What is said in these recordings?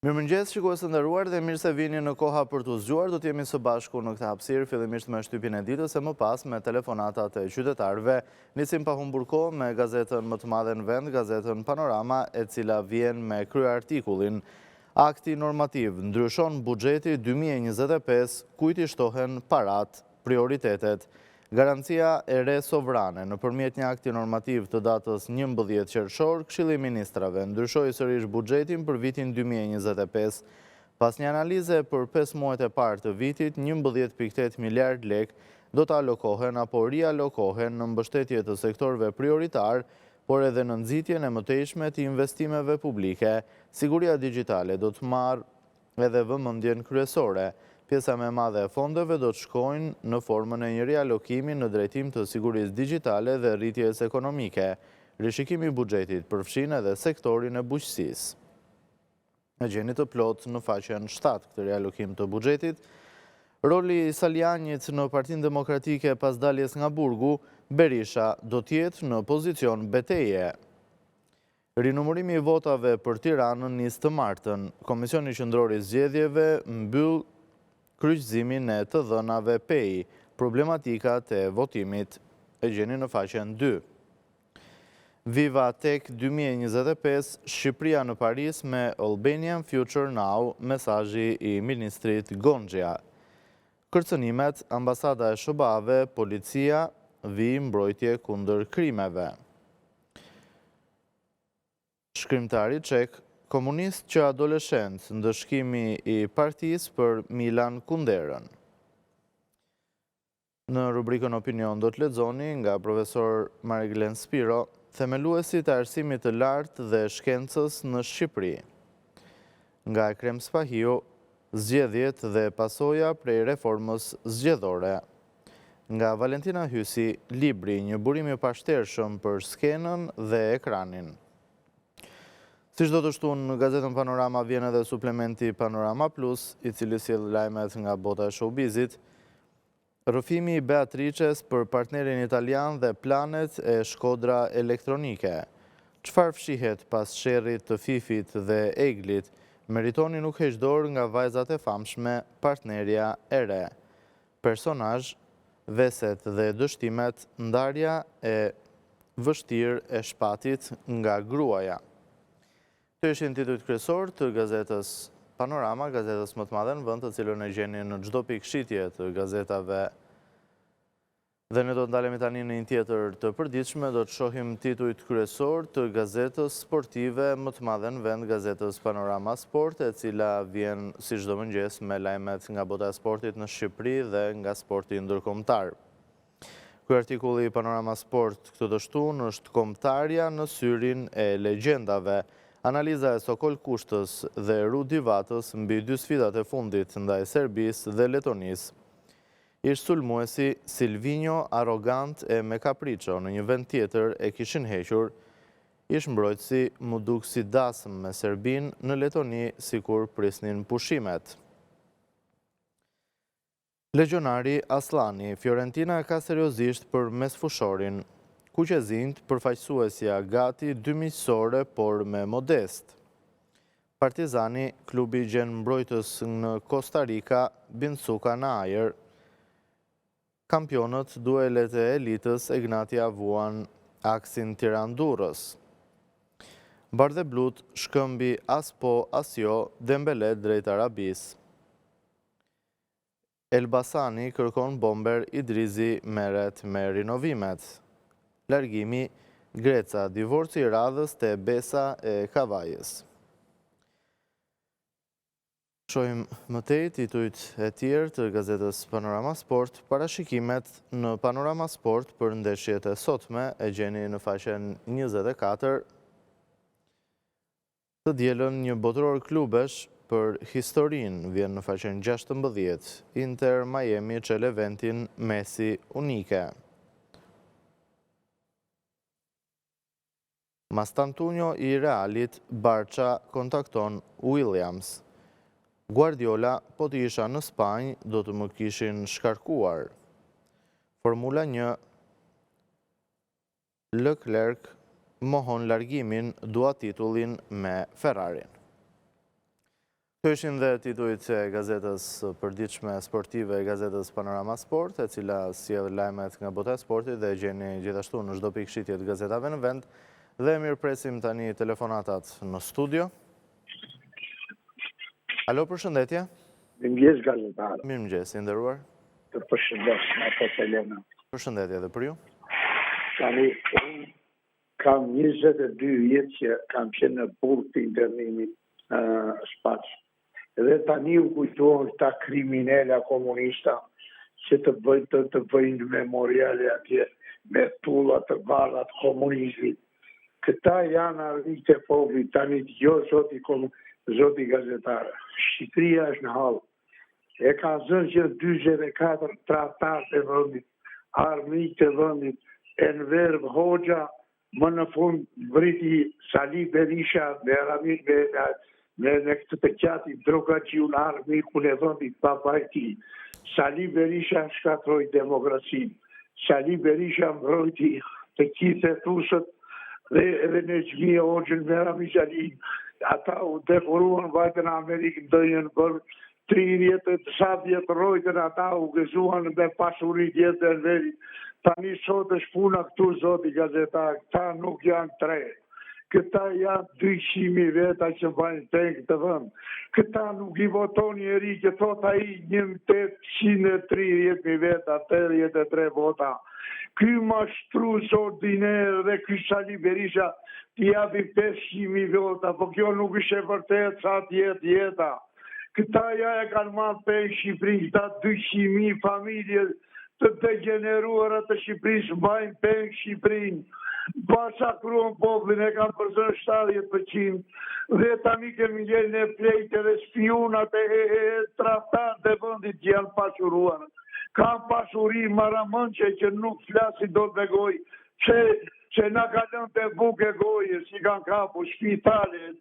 Mirëmëngjes, shikues të nderuar, dhe mirë se vini në koha për të zgjuar. Do të jemi së bashku në këtë hapësirë, fillimisht me shtypjen e ditës e më pas me telefonatat e qytetarëve. Nisim pa humbur kohë me gazetën më të madhe në vend, gazetën Panorama, e cila vjen me kryeartikullin Akti normativ ndryshon buxheti 2025, kujt i shtohen parat, prioritetet. Garancia e re sovrane. Nëpërmjet një akti normativ të datës 11 qershor, Këshilli i Ministrave ndryshoi sërish buxhetin për vitin 2025. Pas një analize për 5 muajt e parë të vitit, 11.8 miliard lek do të alokohen apo rialokohen në mbështetje të sektorëve prioritar, por edhe në nxitjen e mëtejshme të investimeve publike. Siguria digjitale do të marrë edhe vëmendjen kryesore. Pjesa më e madhe e fondeve do të shkojnë në formën e një rialokimi në drejtim të sigurisë digjitale dhe rritjes ekonomike. Rishikimi i buxhetit përfshin edhe sektorin e bujqësisë. E gjeni të plot në faqen 7 këtë rialokim të buxhetit. Roli i Salianit në Partinë Demokratike pas daljes nga Burgu, Berisha do të jetë në pozicion beteje. Rinumërimi i votave për Tiranën nis të martën. Komisioni Qendror i Zgjedhjeve mbyll kryqëzimin e të dhënave PEI, problematikat e votimit, e gjeni në faqen 2. Viva Tech 2025, Shqipëria në Paris me Albanian Future Now, mesazhi i ministrit Gonxhia. Kërcënimet, ambasada e SBA-ve, policia, vi mbrojtje kundër krimeve. Shkrimtari çek, komunist që adoleshent, ndëshkimi i partisë për Milan Kunderën. Në rubrikën Opinion do të lexoni nga profesor Mariglen Spiro, themeluesit e arsimit të lartë dhe shkencës në Shqipëri. Nga Ekrem Spahiu, zgjedhjet dhe pasoja prej reformës zgjedhore. Nga Valentina Hysi, libri, një burim i pashtershëm për skenën dhe ekranin. Siç do të shtunë në gazetën Panorama vjen edhe suplementi Panorama Plus, i cili sjell lajmet nga bota e showbizit. Rrëfimi i Beatrices për partnerin italian dhe planet e shkodra elektronike. Çfarë fshihet pas sherrit të Fifit dhe Eglit? Meritoni nuk heq dorë nga vajzat e famshme, partnerja e re. Personazh, veset dhe dështimet, ndarja e vështirë e shpatit nga gruaja. Të ishin titujt kryesor të gazetës Panorama, gazetës më të madhe në vend, të cilën e gjeni në çdo pikë shitje të gazetave. Dhe ne do të ndalemi tani në një tjetër të përditshme, do të shohim titujt kryesor të gazetës sportive më të madhe në vend, gazetës Panorama Sport, e cila vjen si çdo mëngjes me lajmet nga bota e sportit në Shqipëri dhe nga sporti ndërkombëtar. Ky artikulli i Panorama Sport këtë të shtunë është kombëtarja në syrin e legjendave. Analiza e Sokol Kushtës dhe Rudi Vatës mbi dy sfidat e fundit ndaj Serbisë dhe Letonisë. Ish sulmuesi Silvinho arrogant e me kapriço në një vend tjetër e kishin hequr. Ish mbrojtësi mu duk si dasëm me Serbinë në Letoni sikur prisnin pushimet. Legionari Aslani, Fiorentina ka seriozisht për mesfushorin. Kuqezinjt përfaqësuesja gati 2 miqësore, por me modest. Partizani, klubi gjen mbrojtës në Costa Rica, Binsuka në ajër. Kampionët, duelet e elitës, Egnatia vuan aksin Tiranë-Durrës. Bardhe blut, shkëmbi as po as jo, Dembele drejt Arabisë. Elbasani kërkon bomber, Idrizi merret me rinovimet. Largimi, Greca, divorci i radhës te Besa e Kavajës. Shohim më tej titujt e tjerë të gazetës Panorama Sport. Parashikimet në Panorama Sport për ndeshjet e sotme e gjeni në faqen 24. Të dielën një botëror klubesh për historinë vjen në faqen 16. Inter Miami çel eventin Messi unike. Mastantuono i Realit, Barça kontakton Williams. Guardiola, po të isha në Spanjë, do të më kishin shkarkuar. Formula 1, Leclerc mohon largimin, dua titullin me Ferrarin. Këto ishin dhe titujt e gazetës përditshme sportive e gazetës Panorama Sport, e cila sjell lajmet nga bota e sportit dhe gjeni gjithashtu në çdo pikë shitje të gazetave në vend. Dhe mirëpresim tani telefonatat në studio. Alo, përshëndetje. Mirëmëngjes gazetar. Mirëmëngjes, i nderuar. Të përshëndes me ato Elena. Përshëndetje edhe për ju. Tani, unë kam 22 vjetë që kam qenë në burg të internimit Shpaç. Edhe tani u kujtohen këta kriminela komunista që të bëjnë memoriale atje me tullat të bardha të komunizmit. Këta janë arrit e popullit, tani jo zoti gazetar. Shqipëria është në hall. E ka zënë që 24 tradhtarë të vendit, armikë të vendit, Enver Hoxha, më në fund vriti Sali Berisha me këtë të qati drogaqiun armikun e vendit babajti. Sali Berisha shkatroi demokracinë. Sali Berisha mbrojti të gjithë thusët dhe edhe në Xhmia Hoxhën me Ramizalin. Ata u dekoruan vajtën Amerikë ndonjën për 30 sa vjetë rojtën, ata u gëzuan me pasurit jetë dhe Enverit. Tani sot është puna këtu, zoti gazetar, këta nuk janë 3. Këta janë 200.000 veta që bajnë tek të vënd. Këta nuk i voton njeri që thot ai 830.000 veta, 83 vota. Ky mashtrus ordiner dhe ky Sali Berisha t'i japi 500.000 vota, po kjo nuk është e vërtet sa t'jetë jeta. Këta ja e kanë marrë për Shqipëri, këta 200.000 familje të degeneruara të Shqipërisë mbajnë për Shqipërinë. Masakruan popullin, e kanë përzën 70%, dhe tani kemi gjenë e flejtë dhe spionat e tradhtarët e vendit që janë pasuruar. Kanë pasuri maramënqe që nuk flasi do të gojë, që na ka lënë të buke gojë, si kanë kapu shpitale,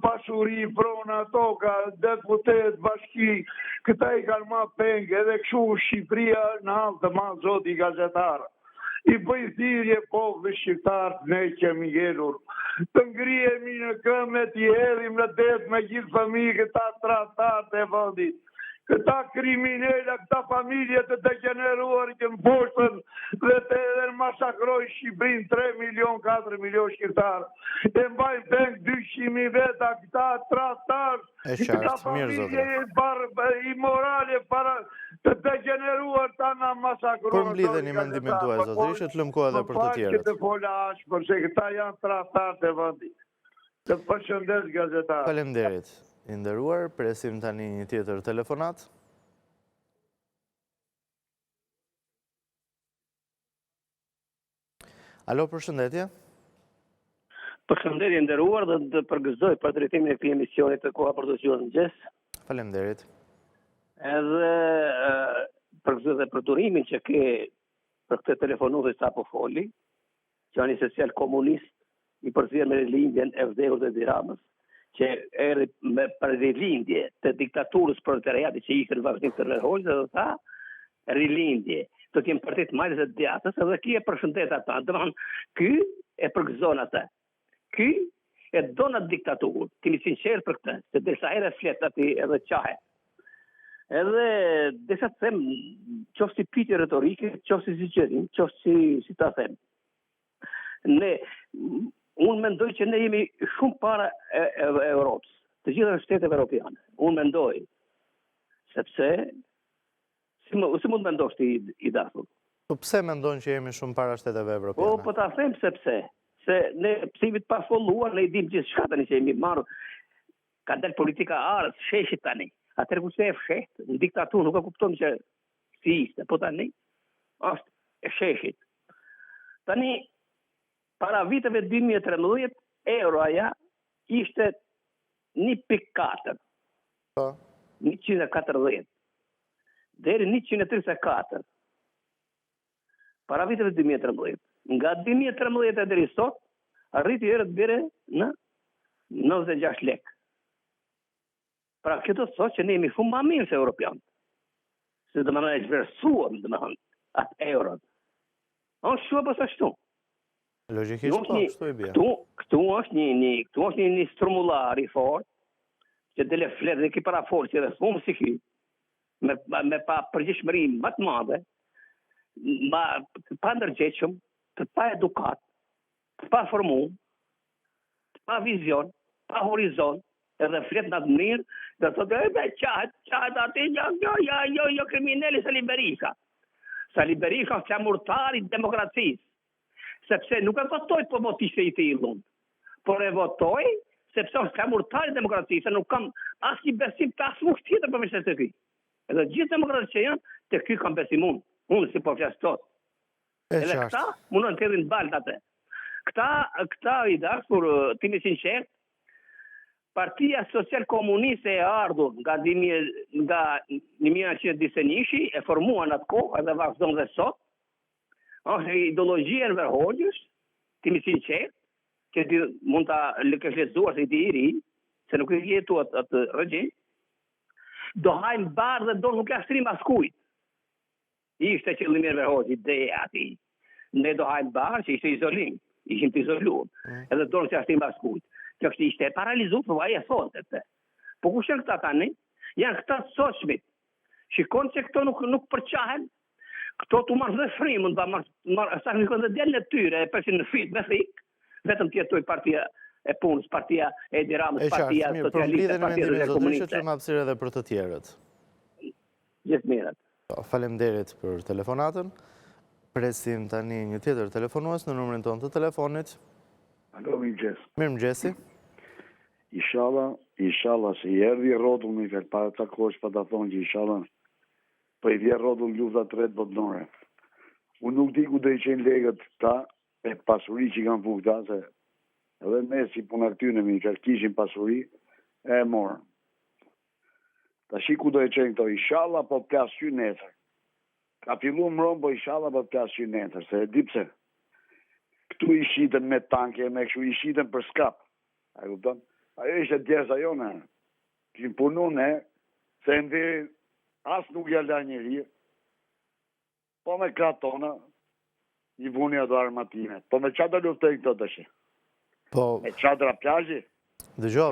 pasuri, prona, toka, deputet, bashki, këta i kanë ma pengë, edhe këshu Shqipëria në halë të ma zoti gazetarë. I bëjë thirrje popullit shqiptar, ne kemi ngelur. Të ngrihemi në këmbë, t'i hedhim në det me gjithë familje këta tradhtarë e vendit. Këta kriminela, këta familje të degeneruar që në poshtën dhe të edhe masakrojnë Shqipërinë 3 milion, 4 milion shqiptarë. E mbajnë peng 200.000 veta këta tradhtarë. Këta familje imorale të degeneruar ta na masakruar. Për mblidheni mendimin tuaj, zotërisht, të lëmë kohë edhe për të tjerët. Këtë fola ashtë, përse këta janë tradhtarë e vendit. Të përshëndes gazetar. Faleminderit. I nderuar, presim tani një tjetër telefonat. Alo, përshëndetje. Përshëndetje nderuar dhe të përgëzdoj për drejtimin e këtij emisioni të Koha për të qenë mëngjes. Faleminderit. Edhe përgëzdoj dhe për durimin që ke për këtë telefonues sa po foli, që janë një social komunist i përzier me rilindjen e vdekur të Tiranës, që erdhi për rilindje të diktaturës proletariatit që ishte në vazhdim të Hoxha dhe tha rilindje. Do të jem partit majtës e djatës edhe ky e përshëndet ata. Domethënë, ky e përgëzon ata. Ky e don atë diktaturë. Kemi sinqert për këtë, se disa herë flet aty edhe qahe. Edhe disa të them, qoftë si pyetje retorike, qoftë si sugjerim, qoftë si ta them. Unë mendoj që ne jemi shumë para e Europës, të gjitha shteteve europiane. Unë mendoj, sepse, si mund mendosh ti i dashur? Po pse mendon që jemi shumë para shteteve europiane? Po ta them sepse, se ne psivit pa folluar, ne i dim gjithë shka tani që jemi marrë, ka del politika arës, sheshit tani. Atër ku se e fshet, në diktaturë nuk e kupton që si ishte, po tani, është e sheshit. Tani, para viteve 2013, euroja ishte 1.4. 140. Deri 134. Para viteve 2013. Nga 2013 e deri sot, arriti herë të bire në 96 lek. Pra kjo të thot që ne jemi shumë më mirë se europianët. Se dhe më në e zhversuam, dhe më thënë, atë eurot. Është shumë pas ashtu. Logjikisht po, kështu i bie. Këtu është një strumullar i fortë që dele flet dhe ki parafolë që dhe thumë si ky, me pa përgjithshmëri më të madhe, të pa ndërgjegjshëm, të pa edukat, të pa formuar, të pa vizion, pa horizont, edhe flet në atë mënyrë, dhe thotë, qahet aty, jo kriminali Sali Berisha. Sali Berisha është flamurtari i demokracisë, sepse nuk e votoj po votishte i tillë, por e votoj sepse është flamurtari i demokracisë, nuk kam asnjë besim të asnjë tjetër përveç të këtij. Edhe gjithë demokratët që janë, te ky kam besim unë si po flas tot. Edhe këta mundon të rrin balë atë. Këta i dash për timi sinqert, Partia Social Komuniste e ardhur nga 1921 e formuan atë kohë edhe vazhdon dhe sot. Është ideologjia e Verhoxhës, timi sinqert, që mund ta kesh lexuar se i ri, se nuk e jetu atë regjim. Do hajnë barë dhe do nuk e ashtrim askujt. Ishte qëllimi i Verhoxhit, ideja ati. Ne do hajnë barë që ishte izolim, ishim të izoluar. Edhe do nuk e ashtrim askujt. Kjo kështë ishte paralizuar, për vaj e thotë. Po kush janë këta tani? Janë këta të sotshmit. Shikon që këto nuk përqahen, këto të marrë dhe frimën, sakrifikon dhe djelën e tyre, e përsin në fit, me frikë, vetëm tjetoj partia e punës, partia e Edi Ramës, partia socialiste, partia e komuniste. Që më hapësirë edhe për të tjerët. Gjithë mirët. Faleminderit për telefonatën. Presim tani një tjetër telefonues në numrin tonë të telefonit. Alo, mirëmëngjes. Mirëmëngjesi. Inshallah, se i erdhi rrotull me fjalë para ca kohësh pa ta thonë që inshallah po i vjen rrotull lufta 3 botërore. Unë nuk di ku do i qenë legët këta e pasuri që kanë vu këta, se edhe me si punar tyne me që kishin pasuri, e morën. Ta shi ku do i qenë këto, inshallah po plasë që nesër. Ka fillu më ronë, po inshallah po plasë që nesër, se e di pse. Këtu i shiten me tanke, me kështu i shiten për skap. A kupton? Ajo ishte djersa jone. Kishin punu ne, se ndi as nuk ja la njëri, po me kratona, i vuni ato armatime. Po me qatë luftej këto të shi? Po, me qatra plazhi? Dëgjoj,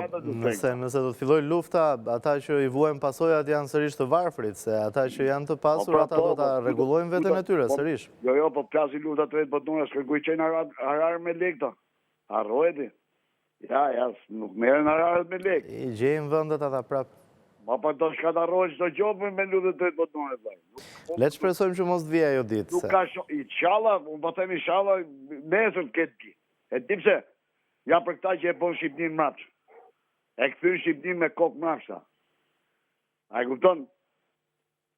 nëse do të filloj lufta, ata që i vuajnë pasojat janë sërish të varfrit, se ata që janë të pasur, ata do të rregullojnë veten e tyre, sërish. Jo, po plasi lufta 3 botërore, s'kërkuj qenë arar me lek to. Harrojti. Ja, nuk merren ararët me lek. I gjejnë vendet ata prap. Ma pa do shka të arrojnë çdo gjopë me lufta 3 botërore. Le të shpresojmë që mos të vijë ajo ditë. Nuk ka inshallah, unë po them inshallah, nesër të ketë di. E di pse? Ja për këta që e bën Shqipnin mrapsh. E këthyn Shqipnin me kokë mrapshta. A e kupton?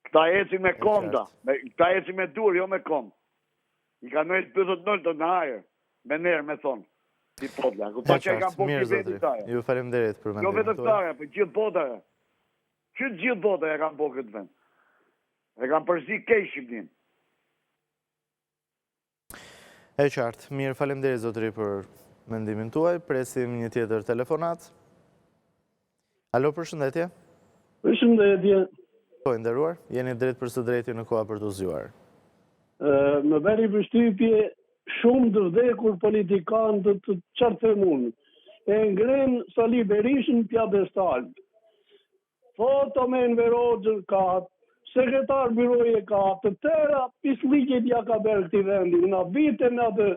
Këta eci me komda. Këta eci me dur, jo me kom. I ka nëjtë 50-0 të në hajër. Me nërë, me thonë. Si potla. Këta që e kam po këtë taja. Ju faleminderit për mendimin tuaj. Jo vetëm taja, për gjithë botare. Që gjithë botare e kam po këtë vend. E kam përzi kej Shqipnin. E qartë. Mirë, faleminderit zotëri për mendimin tuaj. Presim një tjetër telefonat. Alo, përshëndetje. Përshëndetje. Po, nderuar, jeni drejt për së drejti në koha për të zgjuar. Më bëri përshtypje shumë të vdekur politikanë të qartëmun. E ngren Sali Berishën pjadestal. Foto me Verhoxhën ka, sekretar biroje ka, të tëra pislikjet ja ka bërë këti vendi. Në vitën atë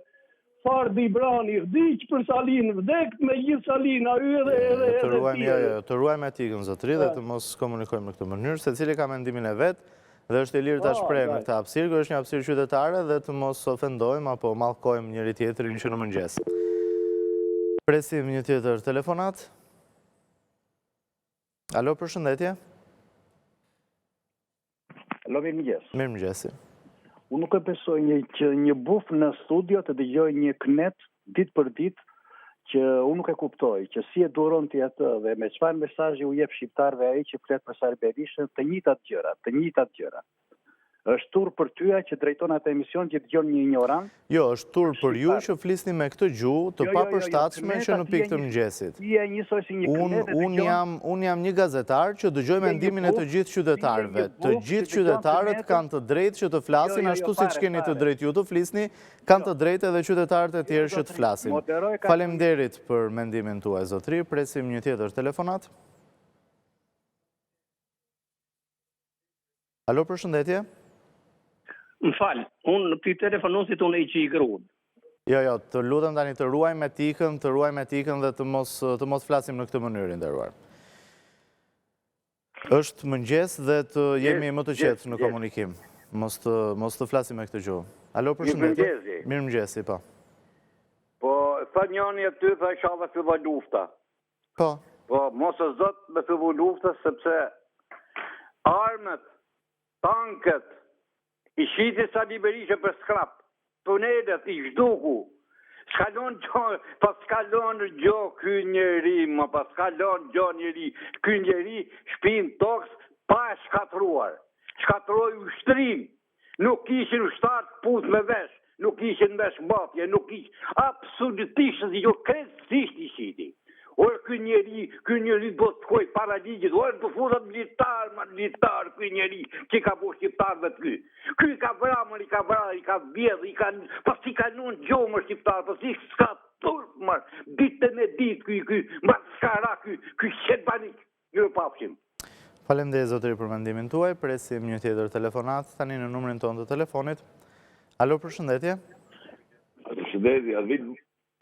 Fardi Brani, vdiq për Salin, vdekt me gjithë Salin, a y edhe tjere. Të ruajmë etikën, zotëri, dhe të mos komunikojmë në këtë mënyrë, se cili ka mendimin e vetë, dhe është i lirë të shprejmë në këtë hapësirë, kërë është një hapësirë qytetare, dhe të mos ofendojmë apo mallkojmë njëri tjetërin që në mëngjes. Presim një tjetër telefonat. Alo, përshëndetje. Alo, mirëmëngjes. Mirëmëngjesi. Unë nuk e besoj që një buf në studio të dëgjoj një kënet ditë për ditë që unë nuk e kuptoj, që si e duron të jetë dhe me çfarë mesazhi u jep shqiptarëve ai që flet për Sali Berishën, të njëjtat gjëra. Është tur për tyja që drejton atë emision që dëgjon një ignorant? Jo, është tur për ju që flisni me këtë gjuhë të papërshtatshme që në pikë të mëngjesit. Unë jam një gazetar që dëgjoj mendimin e të gjithë qytetarëve. Të gjithë qytetarët kanë të drejtë që të flasin ashtu siç keni të drejtë ju të flisni, kanë të drejtë edhe qytetarët e tjerë që të flasin. Faleminderit për mendimin tuaj, zotëri. Presim një tjetër telefonat. Alo, përshëndetje? Më falë, unë në këtë telefonusit unë e që i grunë. Jo, të lutem tani të ruajmë etikën dhe të mos flasim në këtë mënyrë, nderuar. Është mëngjes dhe të jemi më të qetë në komunikim. Mos të flasim me këtë gjuhë. Alo, përshëndetje? Mirë mëngjesi, po. Po, tha njëni e ty, tha isha dhe filloj lufta. Po. Po, mos e zot me fillu lufta, sepse armët, tanket, i shiti Sali Berisha për skrap, tunelet i zhduku, s'kalon gjo ky njeri, s'kalon gjo njeri, ky njeri shpin toks pa e shkatruar, shkatroj ushtrim, nuk ishin ushtat put me vesh, nuk ishin vesh mafje, nuk ishin, absolutisht, jo krejtësisht i shiti. Orë ky njeri do të shkoj para ligjit, orë të futat militar, ky njeri që ka bo shqiptarëve të ky. Ky ka vramër, i ka vjedhë, pas i ka nënë gjohë më shqiptarë, pas i s'ka turp mërë, ditë me ditë ky, mërë s'ka ra ky qetbanik, ju pafshim. Faleminderit zotëri për mendimin tuaj, presim një tjetër telefonat, tani në numrin tonë të telefonit. Alo, përshëndetje? Përshëndetje, Advin.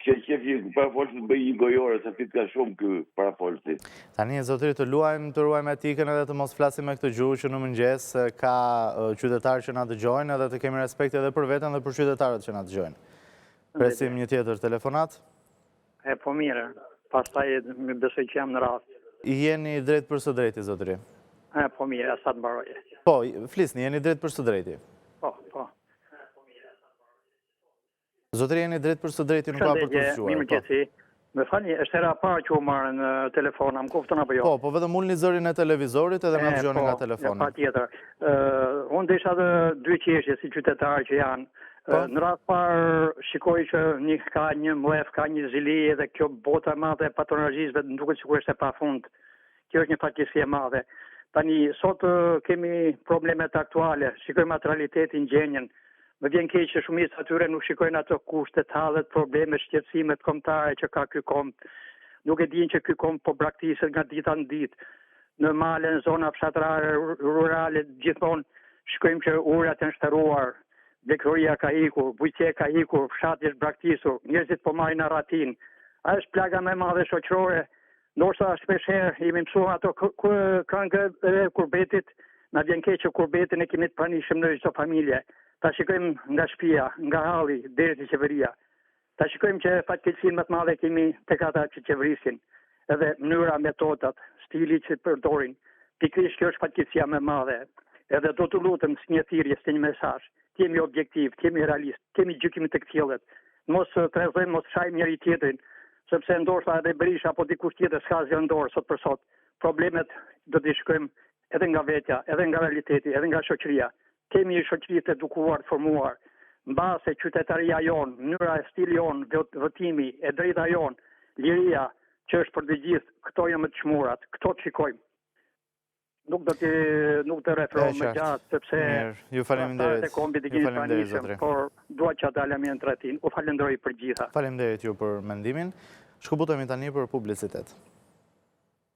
Që qefi parafolësit bëj i gojore, se fit ka shumë kë parafolësit. Tani, zotëri, të ruajmë etikën edhe të mos flasim me këtë gjuhë që në mëngjes ka qytetarë që na dëgjojnë edhe të kemi respekt edhe për veten dhe për qytetarët që na dëgjojnë. Presim një tjetër telefonat. Po mire, pastaj më besoj që jam në rast. Jeni drejt për së drejti, zotëri. Po mire, sa të mbaroje. Po, flisni, jeni drejt për së drejti. Po. Zotëri, jeni drejt për së drejti, nuk ka për të zgjuar. Mirë mëngjesi. Më falni, është hera parë që u marrë në telefon, më kuftën apo jo? Po vetëm ulni zërin e televizorit edhe na dëgjoni nga telefoni. Patjetër. Unë desha dhe dy qeshje si qytetarë që janë. Në rast parë shikoj që ka një mlef, ka një zili dhe kjo bota e madhe e patronazhistëve më duket sikur është e pafund. Kjo është një fatkeqësi e madhe. Tani sot kemi problemet aktuale, shikojmë atë realitetin, gjendjen. Më vjen keq që shumica atyre nuk shikojnë ato kushtet, hallet, problemet, shqetësimet kombëtare që ka ky komb. Nuk e dinë që ky komb po braktiset nga dita në ditë. Në male, në zona fshatrare, rurale, gjithmonë shikojmë që urat janë shtëruar, dekroria ka ikur, bujqe ka ikur, fshati është braktisur, njerëzit po marrin arratin. A është plaga më e madhe shoqërore. Ndoshta shpeshherë jemi mësuar ato këngët e kurbetit, na vjen keq që kurbetin e kemi të pranishëm në çdo familje. Ta shikojmë nga shtëpia, nga halli, deri te qeveria. Ta shikojmë që fatkeqësinë më të madhe kemi tek ata që qeverisin. Edhe mënyra, metodat, stili që përdorin. Pikërisht kjo është fatkeqësia më e madhe. Edhe do të lutem si një thirrje, si një mesazh, të jemi objektiv, të jemi realist, të kemi gjykimin tek tillët. Mos trezojmë, mos shajmë njëri tjetrin, sepse ndoshta edhe Berisha apo dikush tjetër s'ka asgjë në dorë sot për sot. Problemet do t'i shikojmë edhe nga vetja, edhe nga realiteti, edhe nga shoqëria. Kemi një shoqëri të edukuar, të formuar, mbase qytetaria jonë, mënyra e stili jonë, votimi, e drejta jonë, liria që është për të gjithë, këto janë më të çmurat, këto të shikojmë. Nuk të referohem më gjatë, sepse ju faleminderit. Por dua që ta lëmë në tradhtin. U falenderoj për gjitha. Faleminderit ju për mendimin. Shkëputemi tani për publicitet.